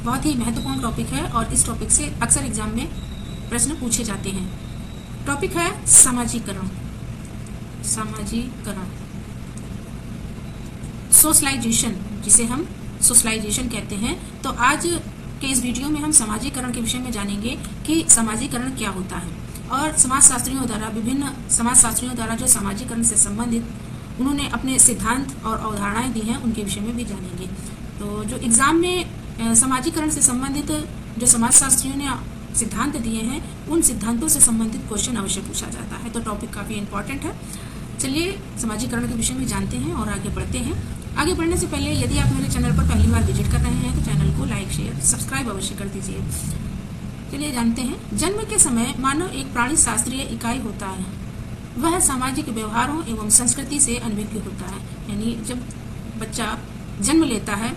बहुत ही महत्वपूर्ण टॉपिक है और इस टॉपिक से अक्सर एग्जाम में प्रश्न पूछे जाते हैं। टॉपिक है सामाजिकरण। सामाजिकरण, सोशलाइजेशन, जिसे हम सोशलाइजेशन कहते हैं। तो आज के इस वीडियो में हम सामाजिकरण के विषय में जानेंगे कि सामाजिकरण क्या होता है और समाजशास्त्रियों द्वारा, विभिन्न समाजशास्त्रियों द्वारा जो सामाजिकरण से संबंधित उन्होंने अपने सिद्धांत और अवधारणाएं दी हैं, उनके विषय में भी जानेंगे। तो जो एग्जाम में सामाजिकरण से संबंधित जो समाजशास्त्रियों ने सिद्धांत दिए हैं, उन सिद्धांतों से संबंधित क्वेश्चन अवश्य पूछा जाता है। तो टॉपिक काफी इंपॉर्टेंट है। चलिए सामाजिकरण के विषय में जानते हैं और आगे बढ़ते हैं। आगे बढ़ने से पहले यदि आप मेरे चैनल पर पहली बार विजिट कर रहे हैं तो चैनल को लाइक, शेयर, सब्सक्राइब अवश्य कर दीजिए। चलिए जानते हैं। जन्म के समय मानव एक प्राणी शास्त्रीय इकाई होता है। वह सामाजिक व्यवहारों एवं संस्कृति से अनभिज्ञ होता है। यानी जब बच्चा जन्म लेता है,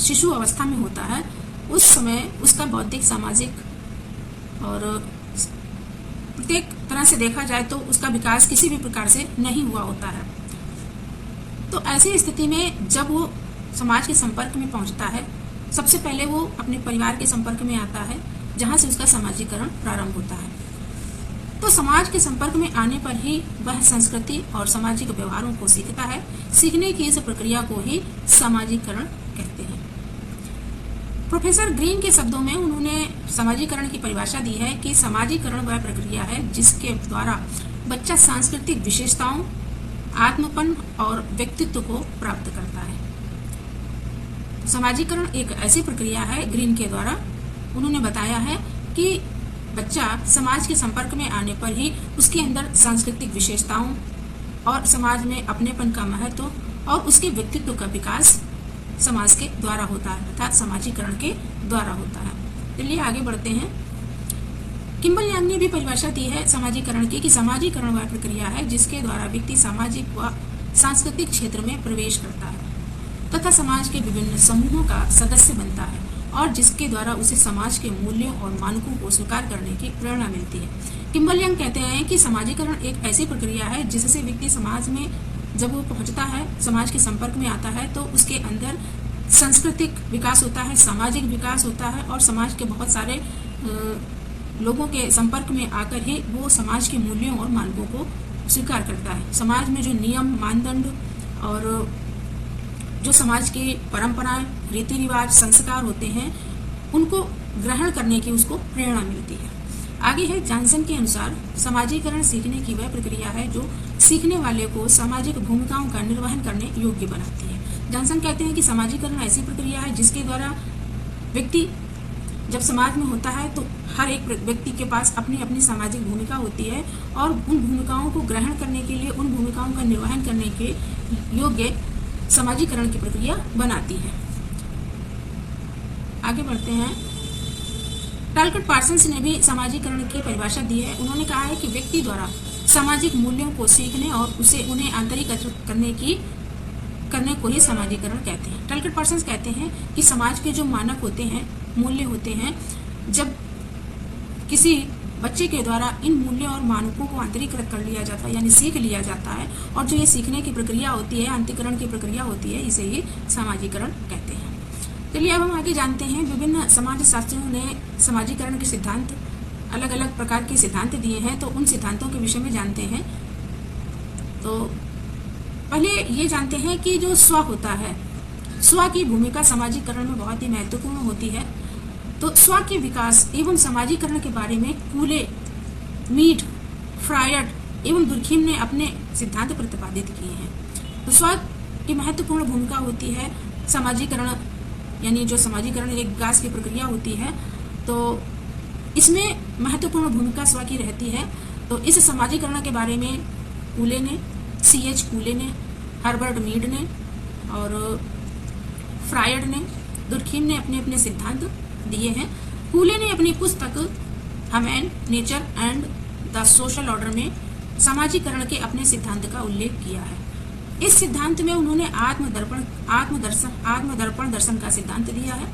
शिशु अवस्था में होता है, उस समय उसका बौद्धिक, सामाजिक और प्रत्येक तरह से देखा जाए तो उसका विकास किसी भी प्रकार से नहीं हुआ होता है। तो ऐसी स्थिति में जब वो समाज के संपर्क में पहुंचता है, सबसे पहले वो अपने परिवार के संपर्क में आता है, जहां से उसका सामाजिकरण प्रारंभ होता है। तो समाज के संपर्क में आने पर ही वह संस्कृति और सामाजिक व्यवहारों को सीखता है। सीखने की इस प्रक्रिया को ही सामाजिकरण कहते हैं। प्रोफेसर ग्रीन के शब्दों में उन्होंने सामाजिकरण की परिभाषा दी है कि सामाजिकरण वह प्रक्रिया है जिसके द्वारा बच्चा सांस्कृतिक विशेषताओं, आत्मपन और व्यक्तित्व को प्राप्त करता है। सामाजिकरण एक ऐसी प्रक्रिया है, ग्रीन के द्वारा उन्होंने बताया है कि बच्चा समाज के संपर्क में आने पर ही उसके अंदर सांस्कृतिक विशेषताओं और समाज में अपनेपन का महत्व और उसके व्यक्तित्व का विकास समाज के द्वारा होता है, अर्थात सामाजिकरण के द्वारा होता है। चलिए आगे बढ़ते हैं। किम्बल यांग ने भी परिभाषा दी है सामाजिकरण की कि सामाजिकरण वह प्रक्रिया है जिसके द्वारा व्यक्ति सामाजिक व सांस्कृतिक क्षेत्र में प्रवेश करता है तथा समाज के विभिन्न समूहों का सदस्य बनता है और जिसके द्वारा उसे समाज के मूल्यों और मानकों को स्वीकार करने की प्रेरणा मिलती है। किम्बल यांग कहते हैं कि सामाजिकरण एक ऐसी प्रक्रिया है जिससे व्यक्ति समाज में जब वो पहुंचता है, समाज के संपर्क में आता है, तो उसके अंदर सांस्कृतिक विकास होता है, सामाजिक विकास होता है और समाज के बहुत सारे लोगों के संपर्क में आकर ही वो समाज के मूल्यों और मानकों को स्वीकार करता है। समाज में जो नियम, मानदंड और जो समाज की परंपराएं, रीति रिवाज, संस्कार होते हैं, उनको ग्रहण करने की उसको प्रेरणा मिलती है। आगे है, जॉनसन के अनुसार सामाजिकरण सीखने की वह प्रक्रिया है जो सीखने वाले को सामाजिक भूमिकाओं का निर्वहन करने योग्य बनाती है। जॉनसन कहते हैं कि सामाजिकरण ऐसी प्रक्रिया है जिसके द्वारा व्यक्ति जब समाज में होता है तो हर एक व्यक्ति के पास अपनी अपनी सामाजिक भूमिका होती है और उन भूमिकाओं को ग्रहण करने के लिए, उन भूमिकाओं का निर्वहन करने के योग्य सामाजिकरण की प्रक्रिया बनाती है। आगे बढ़ते हैं। टालकट पार्सन्स ने भी सामाजिकरण की परिभाषा दी है। उन्होंने कहा है कि व्यक्ति द्वारा सामाजिक मूल्यों को सीखने और उन्हें आंतरिक करने को ही सामाजिकरण कहते हैं। टालकट पार्सन्स कहते हैं कि समाज के जो मानक होते हैं, मूल्य होते हैं, जब किसी बच्चे के द्वारा इन मूल्यों और मानकों को आंतरिकृत कर लिया जाता है, यानी सीख लिया जाता है, और जो ये सीखने की प्रक्रिया होती है, आंतरिकरण की प्रक्रिया होती है, इसे ही सामाजिकरण कहते हैं। चलिए अब हम आगे जानते हैं। विभिन्न समाजशास्त्रियों ने सामाजिकरण के सिद्धांत, अलग अलग प्रकार के सिद्धांत दिए हैं, तो उन सिद्धांतों के विषय में जानते हैं। तो पहले ये जानते हैं कि जो स्व होता है, स्व की भूमिका सामाजिकरण में बहुत ही महत्वपूर्ण होती है। तो स्व के विकास एवं सामाजिकरण के बारे में कूले, मीड, फ्रायड एवं दुर्खीम ने अपने सिद्धांत प्रतिपादित किए हैं। तो स्व की महत्वपूर्ण भूमिका होती है सामाजिकरण, यानी जो सामाजिकरण एक विकास की प्रक्रिया होती है, तो इसमें महत्वपूर्ण भूमिका स्व की रहती है। तो इस सामाजिकरण के बारे में कूले ने, C.H. कूले ने, हर्बर्ट मीड ने और फ्रायड ने, दुर्खीम ने अपने अपने सिद्धांत दिए हैं। कूले ने अपनी पुस्तक human nature and the social order में सामाजिकरण के अपने सिद्धांत का उल्लेख किया है। इस सिद्धांत में उन्होंने आत्मदर्पण दर्शन का सिद्धांत दिया है,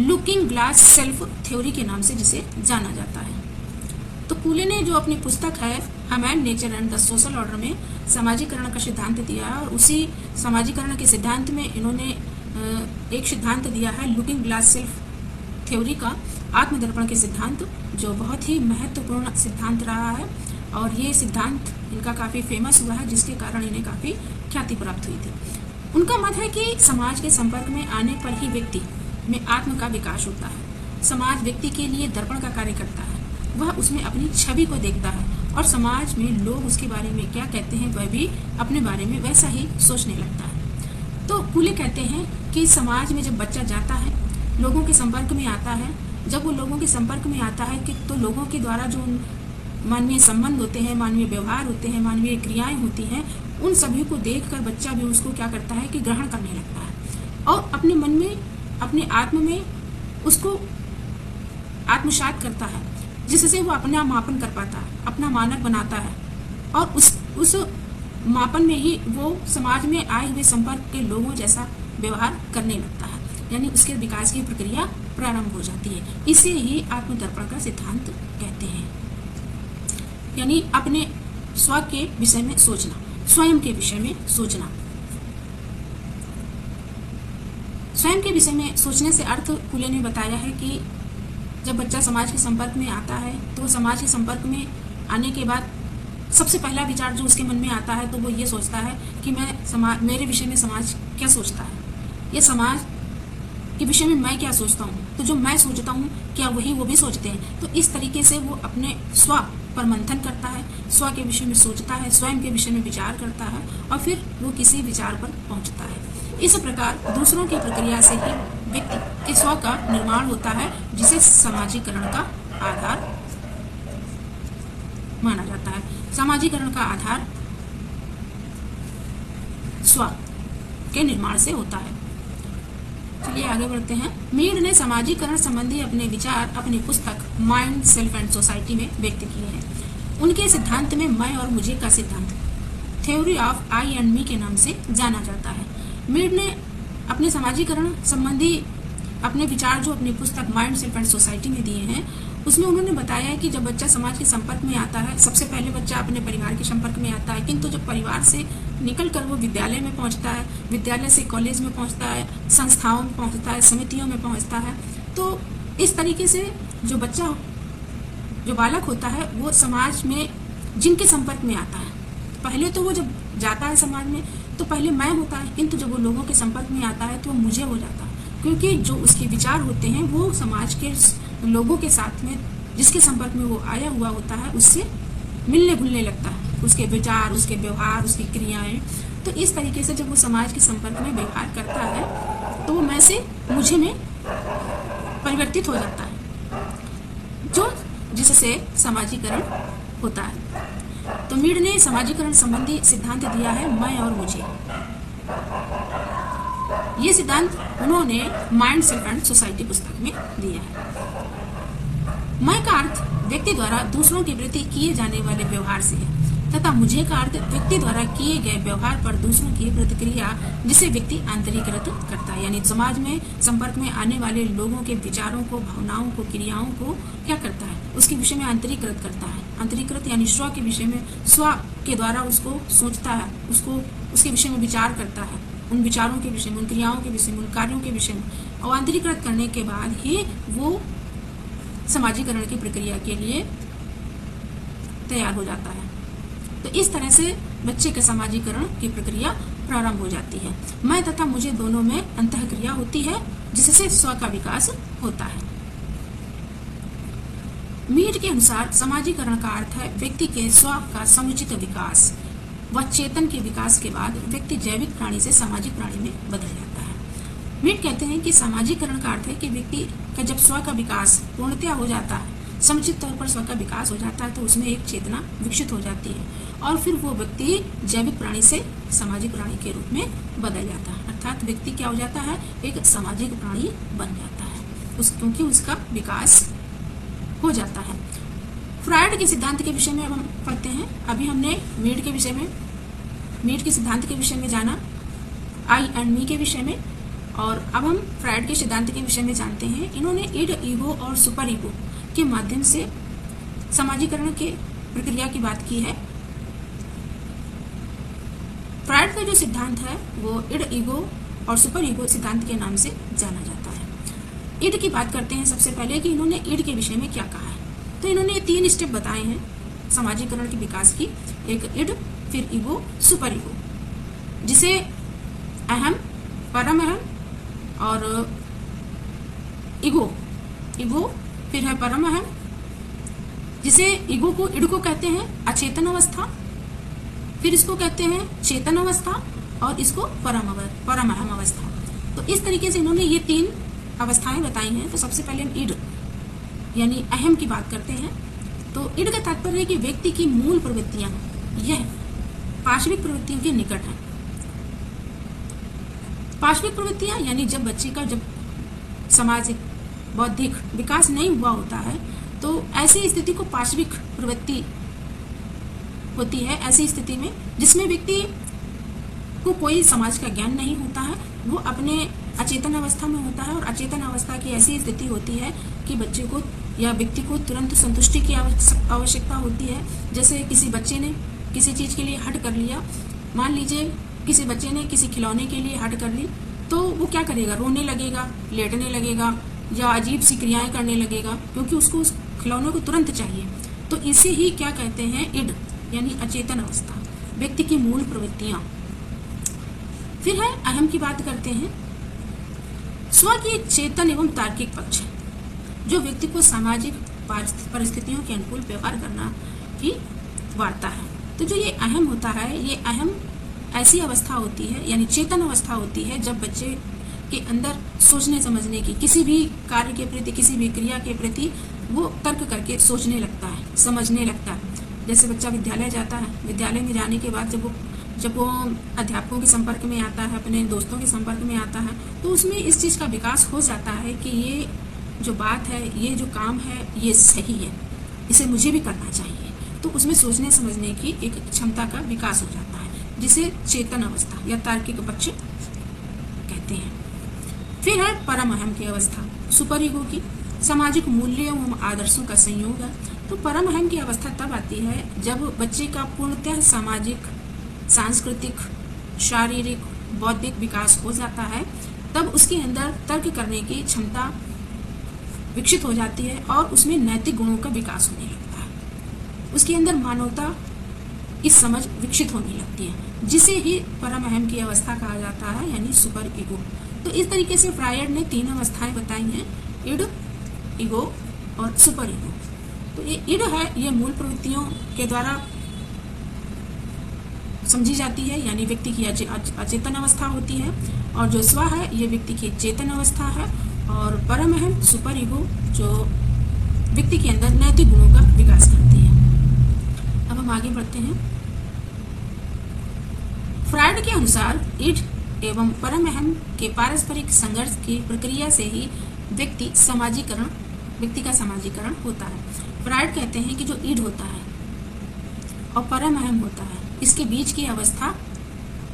लुकिंग ग्लास सेल्फ थ्योरी के नाम से जिसे जाना जाता है। तो कूले ने जो अपनी पुस्तक है human nature and the social order में सामाजिकरण का सिद्धांत दिया है और उसी सामाजिकरण के सिद्धांत में इन्होंने एक सिद्धांत दिया है लुकिंग ग्लास सेल्फ थ्योरी का, आत्मदर्पण के सिद्धांत, जो बहुत ही महत्वपूर्ण सिद्धांत रहा है और ये सिद्धांत इनका काफ़ी फेमस हुआ है, जिसके कारण इन्हें काफ़ी ख्याति प्राप्त हुई थी। उनका मत है कि समाज के संपर्क में आने पर ही व्यक्ति में आत्म का विकास होता है। समाज व्यक्ति के लिए दर्पण का कार्य करता है, वह उसमें अपनी छवि को देखता है और समाज में लोग उसके बारे में क्या कहते हैं वह भी अपने बारे में वैसा ही सोचने लगता है। तो फूले कहते हैं कि समाज में जब बच्चा जाता है, लोगों के संपर्क में आता है, जब वो लोगों के संपर्क में आता है कि तो लोगों के द्वारा जो मानवीय संबंध होते हैं, मानवीय व्यवहार होते हैं, मानवीय क्रियाएं होती हैं, उन सभी को देखकर बच्चा भी उसको क्या करता है कि ग्रहण करने लगता है और अपने मन में, अपने आत्म में उसको आत्मसात करता है, जिससे वो अपना मापन कर पाता है, अपना मानक बनाता है और उस मापन में ही वो समाज में आए हुए संपर्क के लोगों जैसा व्यवहार करने लगता है, यानी उसके विकास की प्रक्रिया प्रारंभ हो जाती है। इसे ही आत्मदर्पण का सिद्धांत कहते हैं, यानी अपने स्व के विषय में सोचना, स्वयं के विषय में सोचना। स्वयं के विषय में सोचने से अर्थ फूले ने बताया है कि जब बच्चा समाज के संपर्क में आता है तो समाज के संपर्क में आने के बाद सबसे पहला विचार जो उसके मन में आता है तो वो ये सोचता है कि मेरे विषय में समाज क्या सोचता है, ये समाज के विषय में मैं क्या सोचता हूँ, तो जो मैं सोचता हूँ क्या वही वो भी सोचते हैं। तो इस तरीके से वो अपने स्व पर मंथन करता है, स्व के विषय में सोचता है, स्वयं के विषय में विचार करता है और फिर वो किसी विचार पर पहुँचता है। इस प्रकार दूसरों की प्रक्रिया से ही व्यक्ति के स्व का निर्माण होता है, जिसे सामाजिकरण का आधार माना जाता है। सामाजिकरण का आधार स्व के निर्माण से होता है। चलिए आगे बढ़ते हैं। मीड ने सामाजिकरण संबंधी अपने विचार अपनी पुस्तक माइंड, सेल्फ एंड सोसाइटी में व्यक्त किए हैं। उनके सिद्धांत में मैं और मुझे का सिद्धांत theory of I and me के नाम से जाना जाता है। मीड ने अपने सामाजिकरण संबंधी अपने विचार जो अपनी पुस्तक माइंड, सेल्फ एंड सोसाइटी में दिए हैं, उसमें उन्होंने बताया है कि जब बच्चा समाज के संपर्क में आता है, सबसे पहले बच्चा अपने परिवार के संपर्क में आता है, किंतु जब परिवार से निकलकर वो विद्यालय में पहुंचता है, विद्यालय से कॉलेज में पहुंचता है, संस्थाओं में पहुंचता है, समितियों में पहुंचता है, तो इस तरीके से जो बच्चा, जो बालक होता है, वो समाज में जिनके संपर्क में आता है, पहले तो वो जब जाता है समाज में तो पहले मैं होता है, किंतु जब वो लोगों के संपर्क में आता है तो मुझे हो जाता है, क्योंकि जो उसके विचार होते हैं वो समाज के लोगों के साथ में जिसके संपर्क में वो आया हुआ होता है उससे मिलने घुलने लगता है, उसके विचार, उसके व्यवहार, उसकी क्रियाएं। तो इस तरीके से जब वो समाज के संपर्क में व्यवहार करता है तो वो मैं से मुझे में परिवर्तित हो जाता है, जो जिससे सामाजिकरण होता है। तो मीड ने सामाजिकरण संबंधी सिद्धांत दिया है मैं और मुझे। ये सिद्धांत उन्होंने माइंड, सेल्फ एंड सोसाइटी पुस्तक में दिया है। मैं का अर्थ व्यक्ति द्वारा दूसरों के प्रति किए जाने वाले व्यवहार से है तथा मुझे का अर्थ व्यक्ति द्वारा किए गए व्यवहार पर दूसरों की प्रतिक्रिया जिसे व्यक्ति आंतरिकृत करता है, यानी समाज में संपर्क में आने वाले लोगों के विचारों को, भावनाओं को, क्रियाओं को क्या करता है, उसके विषय में आंतरिकृत करता है। आंतरिकृत यानी स्व के विषय में, स्व के द्वारा उसको सोचता है, उसको उसके विषय में विचार करता है, उन विचारों के विषय में, उन क्रियाओं के विषय में, उन कार्यों के विषय में, और आंतरिकृत करने के बाद ही वो समाजीकरण की प्रक्रिया के लिए तैयार हो जाता है। तो इस तरह से बच्चे के समाजीकरण की प्रक्रिया प्रारंभ हो जाती है। मैं तथा मुझे दोनों में अंतःक्रिया होती है जिससे स्व का विकास होता है। मीड के अनुसार समाजीकरण का अर्थ है व्यक्ति के स्व का समुचित विकास व चेतन के विकास के बाद व्यक्ति जैविक प्राणी से सामाजिक प्राणी में बदल जाता है। मीड कहते हैं कि सामाजीकरण का अर्थ है कि व्यक्ति का जब स्व का विकास पूर्णतया हो जाता है, समुचित तौर पर स्व का विकास हो जाता है, तो उसमें एक चेतना विकसित हो जाती है और फिर वो व्यक्ति जैविक प्राणी से सामाजिक प्राणी के रूप में बदल जाता है। अर्थात व्यक्ति क्या हो जाता है, एक सामाजिक प्राणी बन जाता है क्योंकि उसका विकास हो जाता है। फ्रायड के सिद्धांत के विषय में अब हम पढ़ते हैं। अभी हमने मीड के विषय में, मीड के सिद्धांत के विषय में जाना, आई एंड मी के विषय में, और अब हम फ्रायड के सिद्धांत के विषय में जानते हैं। इन्होंने इड, ईगो और सुपर ईगो के माध्यम से समाजीकरण के प्रक्रिया की बात की है। फ्रायड का जो सिद्धांत है वो इड, ईगो और सुपर ईगो सिद्धांत के नाम से जाना जाता है। ईड की बात करते हैं सबसे पहले कि इन्होंने ईड के विषय में क्या कहा है। तो इन्होंने 3 स्टेप बताए हैं सामाजिकरण के विकास की, एक ईड, फिर ईगो, सुपर ईगो, जिसे अहम, परम अहम और ईगो फिर है परम अहम, जिसे ईगो को ईड को कहते हैं अचेतन अवस्था, फिर इसको कहते हैं चेतन अवस्था और इसको परम अहम अवस्था। तो इस तरीके से इन्होंने ये 3 अवस्थाएं बताई हैं। तो सबसे पहले हम ईड यानी अहम की बात करते हैं। तो ईड का तात्पर्य है कि व्यक्ति की मूल प्रवृत्तियां यह पाशविक प्रवृत्तियों के निकट है। पाशविक प्रवृत्तियां यानी जब बच्चे का जब सामाजिक बौद्धिक विकास नहीं हुआ होता है तो ऐसी स्थिति को पाशविक प्रवृत्ति होती है। ऐसी स्थिति में जिसमें व्यक्ति को कोई समाज का ज्ञान नहीं होता है, वो अपने अचेतन अवस्था में होता है। और अचेतन अवस्था की ऐसी स्थिति होती है कि बच्चे को या व्यक्ति को तुरंत संतुष्टि की आवश्यकता होती है। जैसे किसी बच्चे ने किसी चीज के लिए हट कर लिया, मान लीजिए किसी बच्चे ने किसी खिलौने के लिए हट कर ली, तो वो क्या करेगा, रोने लगेगा, लेटने लगेगा या अजीब सी क्रियाएं करने लगेगा, क्योंकि उसको उस खिलौने को तुरंत चाहिए। तो इसे ही क्या कहते हैं, ईड यानी अचेतन अवस्था, व्यक्ति की मूल प्रवृत्तियां। फिर है अहम की बात करते हैं। स्व की चेतन एवं तार्किक पक्ष, जो व्यक्ति को सामाजिक परिस्थितियों के अनुकूल व्यवहार करना की वार्ता है। तो जो ये अहम होता है, ये अहम ऐसी अवस्था होती है यानी चेतन अवस्था होती है जब बच्चे के अंदर सोचने समझने की, किसी भी कार्य के प्रति, किसी भी क्रिया के प्रति वो तर्क करके सोचने लगता है, समझने लगता है। जैसे बच्चा विद्यालय जाता है, विद्यालय में जाने के बाद जब वो अध्यापकों के संपर्क में आता है, अपने दोस्तों के संपर्क में आता है, तो उसमें इस चीज़ का विकास हो जाता है कि ये जो बात है, ये जो काम है, ये सही है, इसे मुझे भी करना चाहिए। तो उसमें सोचने समझने की एक क्षमता का विकास हो जाता है, जिसे चेतन अवस्था या तार्किक पक्ष कहते हैं। फिर है परम अहम की अवस्था, सुपर ईगो की, सामाजिक मूल्यों एवं आदर्शों का संयोग है। तो परम अहम की अवस्था तब आती है जब बच्चे का पूर्णतः सामाजिक, सांस्कृतिक, शारीरिक, बौद्धिक विकास हो जाता है। तब उसके अंदर तर्क करने की क्षमता विकसित हो जाती है और उसमें नैतिक गुणों का विकास होने लगता है। उसके अंदर मानवता की समझ विकसित होने लगती है, जिसे ही परम अहम की अवस्था कहा जाता है यानी सुपर ईगो। तो इस तरीके से फ्रायड ने 3 अवस्थाएं बताई हैं, ईड, ईगो और सुपर ईगो। तो ये ईड है, ये मूल प्रवृत्तियों के द्वारा समझी जाती है, यानी व्यक्ति की अचेतन अवस्था होती है। और जो स्व है, ये व्यक्ति की चेतन अवस्था है। और परम अहम, सुपर ईगो, जो व्यक्ति के अंदर नैतिक गुणों का विकास करती है। अब हम आगे बढ़ते हैं। फ्रायड के अनुसार ईड एवं परम अहम के पारस्परिक संघर्ष की प्रक्रिया से ही व्यक्ति का सामाजिकरण होता है। फ्रायड कहते हैं कि जो ईड होता है और परम अहम होता है, इसके बीच की अवस्था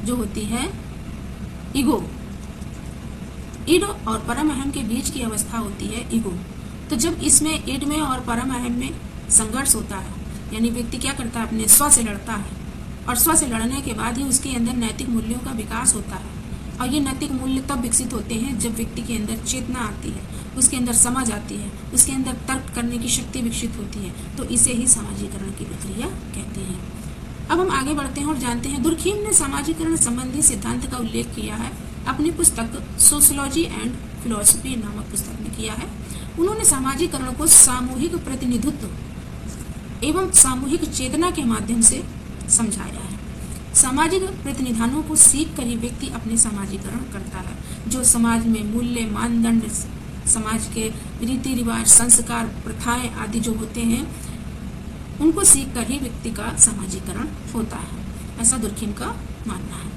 जो होती है ईगो, ईड और परम अहम के बीच की अवस्था होती है ईगो। तो जब इसमें ईड में और परम अहम में संघर्ष होता है, यानी व्यक्ति क्या करता है, अपने स्व से लड़ता है, और स्व से लड़ने के बाद ही उसके अंदर नैतिक मूल्यों का विकास होता है। और ये नैतिक मूल्य तब विकसित होते हैं जब व्यक्ति के अंदर चेतना आती है, उसके अंदर समझ आती है, उसके अंदर तर्क करने की शक्ति विकसित होती है। तो इसे ही सामाजिकरण की प्रक्रिया कहते हैं। अब हम आगे बढ़ते हैं और जानते हैं, दुर्खीम ने सामाजिकरण संबंधी सिद्धांत का उल्लेख किया है अपनी पुस्तक सोशियोलॉजी एंड फिलॉसफी नामक पुस्तक में किया है। उन्होंने सामाजिकरण को सामूहिक प्रतिनिधित्व एवं सामूहिक चेतना के माध्यम से समझाया है। सामाजिक प्रतिनिधानों को सीख कर ही व्यक्ति अपने सामाजिकरण करता है। जो समाज में मूल्य, मानदंड, समाज के रीति रिवाज, संस्कार, प्रथाएं आदि जो होते हैं, उनको सीख कर ही व्यक्ति का सामाजिकरण होता है, ऐसा दुर्खीम का मानना है।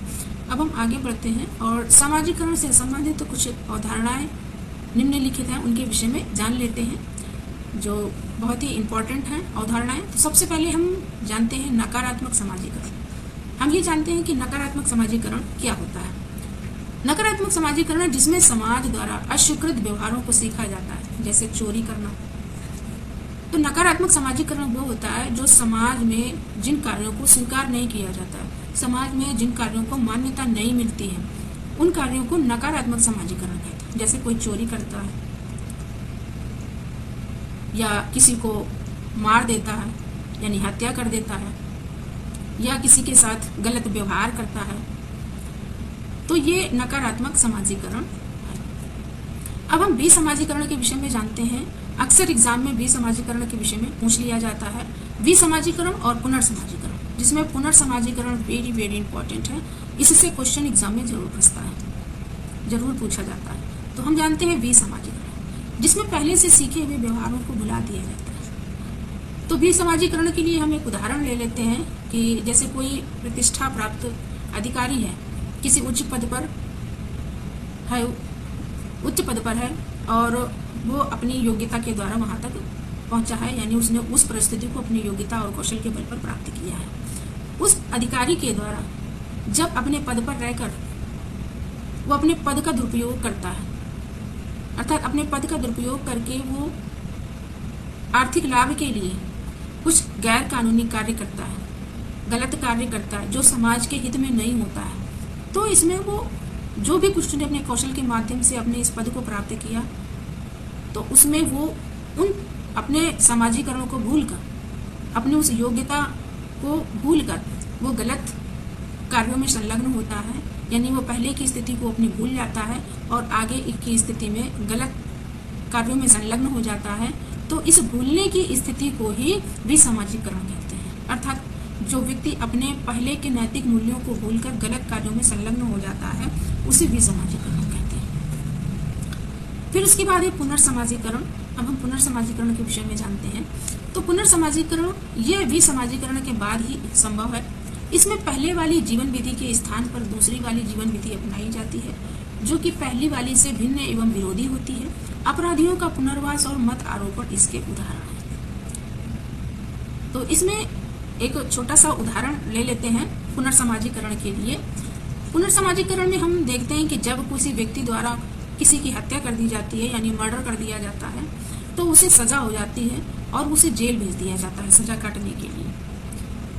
अब हम आगे बढ़ते हैं और सामाजिकरण से संबंधित कुछ अवधारणाएं निम्नलिखित हैं, उनके विषय में जान लेते हैं, जो बहुत ही इम्पोर्टेंट हैं अवधारणाएं। तो सबसे पहले हम जानते हैं नकारात्मक सामाजिकरण। हम ये जानते हैं कि नकारात्मक सामाजिकरण क्या होता है। नकारात्मक सामाजिकरण जिसमें समाज द्वारा अस्वीकृत व्यवहारों को सीखा जाता है, जैसे चोरी करना। तो नकारात्मक सामाजिकरण वो होता है जो समाज में जिन कार्यों को स्वीकार नहीं किया जाता है, समाज में जिन कार्यों को मान्यता नहीं मिलती है, उन कार्यों को नकारात्मक समाजीकरण कहते हैं। जैसे कोई चोरी करता है या किसी को मार देता है यानी हत्या कर देता है या किसी के साथ गलत व्यवहार करता है, तो ये नकारात्मक समाजीकरण है। अब हम विसमाजीकरण के विषय में जानते हैं। अक्सर एग्जाम में विसमाजीकरण के विषय में पूछ लिया जाता है, विसमाजीकरण और पुनर्समाजीकरण, जिसमें पुनर्समाजीकरण वेरी वेरी इंपॉर्टेंट है। इससे क्वेश्चन एग्जाम में जरूर फंसता है, जरूर पूछा जाता है। तो हम जानते हैं विसमाजीकरण, जिसमें पहले से सीखे हुए व्यवहारों को भुला दिया जाता है। तो विसमाजीकरण के लिए हम एक उदाहरण ले लेते हैं कि जैसे कोई प्रतिष्ठा प्राप्त अधिकारी है, किसी उच्च पद पर है और वो अपनी योग्यता के द्वारा वहां तक पहुंचा है, यानी उसने उस परिस्थिति को अपनी योग्यता और कौशल के बल पर प्राप्त किया है। उस अधिकारी के द्वारा जब अपने पद पर रहकर वो अपने पद का दुरुपयोग करता है, अर्थात अपने पद का दुरुपयोग करके वो आर्थिक लाभ के लिए कुछ गैर कानूनी कार्य करता है, गलत कार्य करता है जो समाज के हित में नहीं होता है, तो इसमें वो जो भी कुछ उसने अपने कौशल के माध्यम से अपने इस पद को प्राप्त किया, तो उसमें वो उन अपने समाजीकरण को भूलकर, अपनी उस योग्यता को भूलकर वो गलत कार्यों में संलग्न होता है, यानी वो पहले की स्थिति को अपनी भूल जाता है और आगे की स्थिति में गलत कार्यों में संलग्न हो जाता है। तो इस भूलने की स्थिति को ही विसमाजीकरण कहते हैं। अर्थात जो व्यक्ति अपने पहले के नैतिक मूल्यों को भूलकर गलत कार्यों में संलग्न हो जाता है, उसे विसमाजीकरण कहते हैं। फिर उसके बाद है पुनर्समाजीकरण। अब हम पुनर्समाजीकरण के विषय में जानते हैं। तो पुनर्समाजीकरण ये विसमाजीकरण के बाद ही संभव है। इसमें पहले वाली जीवन विधि के स्थान पर दूसरी वाली जीवन विधि अपनाई जाती है, जो कि पहली वाली से भिन्न एवं विरोधी होती है। अपराधियों का पुनर्वास और मत आरोपण इसके उदाहरण हैं। तो इसमें एक छोटा सा उदाहरण ले लेते हैं पुनर्समाजीकरण के लिए। पुनर्समाजीकरण में हम देखते हैं कि जब किसी व्यक्ति द्वारा किसी की हत्या कर दी जाती है, यानी मर्डर कर दिया जाता है, तो उसे सजा हो जाती है और उसे जेल भेज दिया जाता है सजा काटने के लिए।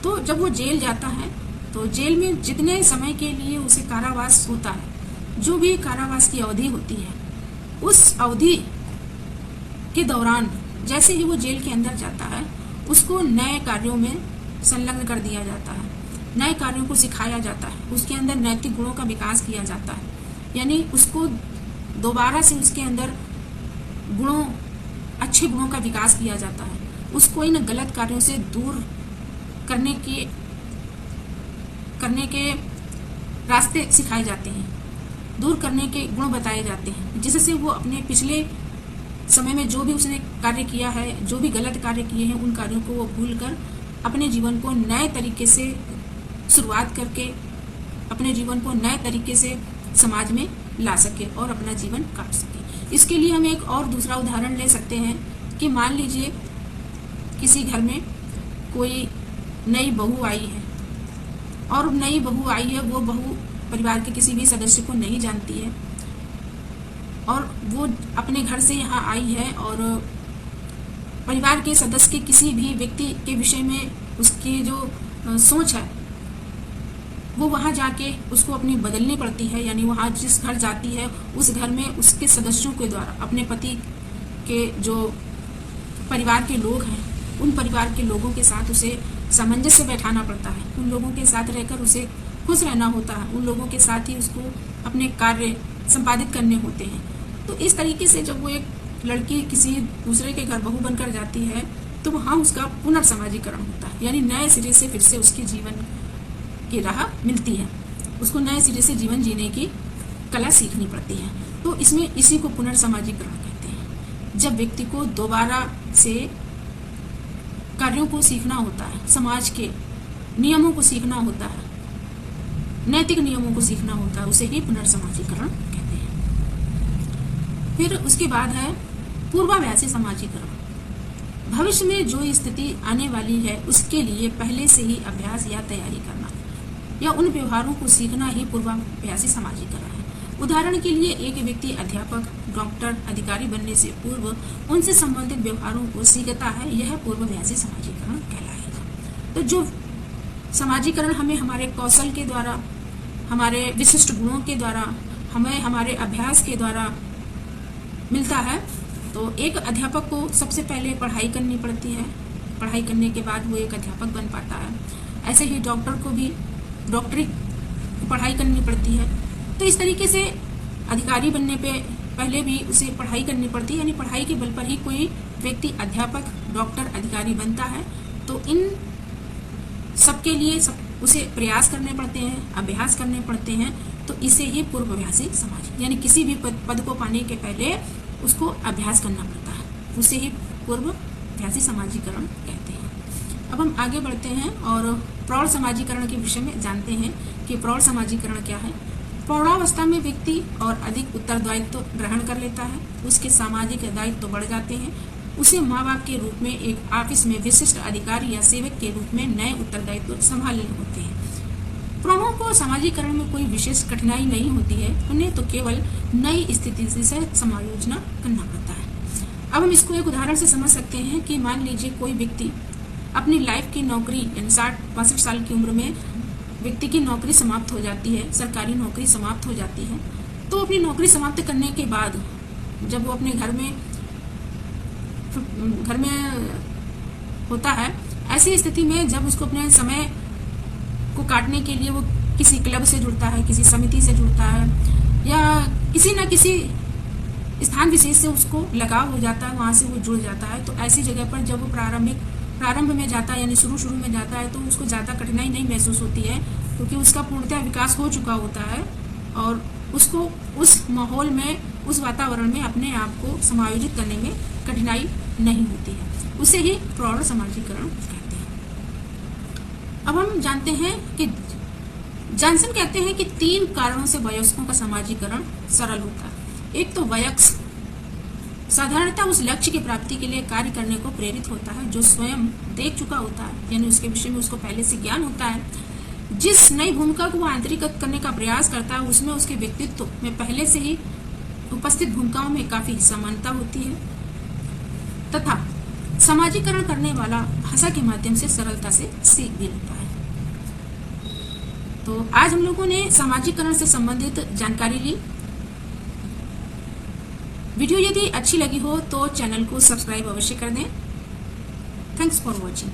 तो जब वो जेल जाता है तो जेल में जितने समय के लिए उसे कारावास होता है, जो भी कारावास की अवधि होती है, उस अवधि के दौरान जैसे ही वो जेल के अंदर जाता है, उसको नए कार्यों में संलग्न कर दिया जाता है, नए कार्यों को सिखाया जाता है, उसके अंदर नैतिक गुणों का विकास किया जाता है, यानी उसको दोबारा से उसके अंदर अच्छे गुणों का विकास किया जाता है। उसको इन गलत कार्यों से दूर करने के रास्ते सिखाए जाते हैं, दूर करने के गुण बताए जाते हैं, जिससे वो अपने पिछले समय में जो भी उसने कार्य किया है, जो भी गलत कार्य किए हैं, उन कार्यों को वो भूलकर अपने जीवन को नए तरीके से शुरुआत करके अपने जीवन को नए तरीके से समाज में ला सके और अपना जीवन काट सके। इसके लिए हम एक और दूसरा उदाहरण ले सकते हैं कि मान लीजिए किसी घर में कोई नई बहू आई है और नई बहू आई है, वो बहू परिवार के किसी भी सदस्य को नहीं जानती है और वो अपने घर से यहाँ आई है और परिवार के सदस्य के किसी भी व्यक्ति के विषय में उसकी जो सोच है वो वहाँ जाके उसको अपनी बदलनी पड़ती है, यानी वहाँ जिस घर जाती है उस घर में उसके सदस्यों के द्वारा अपने पति के जो परिवार के लोग हैं, उन परिवार के लोगों के साथ उसे सामंजस्य बैठाना पड़ता है, उन लोगों के साथ रहकर उसे खुश रहना होता है, उन लोगों के साथ ही उसको अपने कार्य संपादित करने होते हैं। तो इस तरीके से जब वो एक लड़की किसी दूसरे के घर बहू बनकर जाती है तो वहाँ उसका पुनर्समाजीकरण होता है, यानी नए सिरे से फिर से उसके जीवन की राह मिलती है, उसको नए सिरे से जीवन जीने की कला सीखनी पड़ती है। तो इसमें इसी को पुनर्समाजीकरण कहते हैं, जब व्यक्ति को दोबारा से कार्यों को सीखना होता है, समाज के नियमों को सीखना होता है, नैतिक नियमों को सीखना होता है, उसे ही पुनर्समाजीकरण कहते हैं। फिर उसके बाद है पूर्वाभ्यासी समाजीकरण। भविष्य में जो स्थिति आने वाली है उसके लिए पहले से ही अभ्यास या तैयारी करना या उन व्यवहारों को सीखना ही पूर्वाभ्यासी समाजीकरण है। उदाहरण के लिए एक व्यक्ति अध्यापक, डॉक्टर, अधिकारी बनने से पूर्व उनसे संबंधित व्यवहारों को सीखता है, यह पूर्वाभ्यासी समाजीकरण कहलाएगा। तो जो समाजीकरण हमें हमारे कौशल के द्वारा, हमारे विशिष्ट गुणों के द्वारा, हमें हमारे अभ्यास के द्वारा मिलता है। तो एक अध्यापक को सबसे पहले पढ़ाई करनी पड़ती है, पढ़ाई करने के बाद वो एक अध्यापक बन पाता है। ऐसे ही डॉक्टर को भी डॉक्टरी पढ़ाई करनी पड़ती है। तो इस तरीके से अधिकारी बनने पे पहले भी उसे पढ़ाई करनी पड़ती है, यानी पढ़ाई के बल पर ही कोई व्यक्ति अध्यापक, डॉक्टर, अधिकारी बनता है। तो इन सबके लिए उसे प्रयास करने पड़ते हैं, अभ्यास करने पड़ते हैं। तो इसे ही पूर्वाभ्यासी समाज, यानी किसी भी पद को पाने के पहले उसको अभ्यास करना पड़ता है, उसे ही पूर्वाभ्यासी समाजीकरण कहते हैं। अब हम आगे बढ़ते हैं और प्रौढ़ समाजीकरण के विषय में जानते हैं कि प्रौढ़ समाजीकरण क्या है। प्रौढ़ावस्था में व्यक्ति और अधिक उत्तरदायित्व ग्रहण कर लेता है, उसके सामाजिक दायित्व बढ़ जाते हैं, उसे माँ बाप के रूप में एक ऑफिस में विशिष्ट अधिकारी या सेवक के रूप में नए उत्तरदायित्व संभालने होते हैं। प्रौढ़ों को समाजीकरण में कोई विशेष कठिनाई नहीं होती है, उन्हें तो केवल नई स्थिति से समायोजन करना पड़ता है। अब हम इसको एक उदाहरण से समझ सकते हैं कि मान लीजिए कोई व्यक्ति अपनी लाइफ की नौकरी, यानी 60-62 साल की उम्र में व्यक्ति की नौकरी समाप्त हो जाती है, सरकारी नौकरी समाप्त हो जाती है। तो अपनी नौकरी समाप्त करने के बाद जब वो अपने घर में होता है, ऐसी स्थिति में जब उसको अपने समय को काटने के लिए वो किसी क्लब से जुड़ता है, किसी समिति से जुड़ता है, या किसी न किसी स्थान विशेष से उसको लगाव हो जाता है, वहाँ से वो जुड़ जाता है। तो ऐसी जगह पर जब वो प्रारंभ में जाता है, यानी शुरू में जाता है, तो उसको ज़्यादा कठिनाई नहीं महसूस होती है, क्योंकि उसका पूर्णतः विकास हो चुका होता है और उसको उस माहौल में, उस वातावरण में अपने आप को समायोजित करने में कठिनाई नहीं होती है। उसे ही प्रौढ़ समाजीकरण कहते हैं। अब हम जानते हैं कि जॉनसन कहते हैं कि 3 कारणों से वयस्कों का समाजीकरण सरल होता है। एक तो वयस्क साधारणतः उस लक्ष्य की प्राप्ति के लिए कार्य करने को प्रेरित होता है जो स्वयं देख चुका होता है, यानी उसके विषय में उसको पहले से ज्ञान होता है। जिस नई भूमिका को वो आंतरिक करने का प्रयास करता है, उसमें उसके व्यक्तित्व में पहले से ही उपस्थित भूमिकाओं में काफी समानता होती है, तथा समाजीकरण करने वाला भाषा के माध्यम से सरलता से सीख भी लेता है। तो आज हम लोगों ने समाजीकरण से संबंधित जानकारी ली। वीडियो यदि अच्छी लगी हो तो चैनल को सब्सक्राइब अवश्य कर दें। Thanks for watching.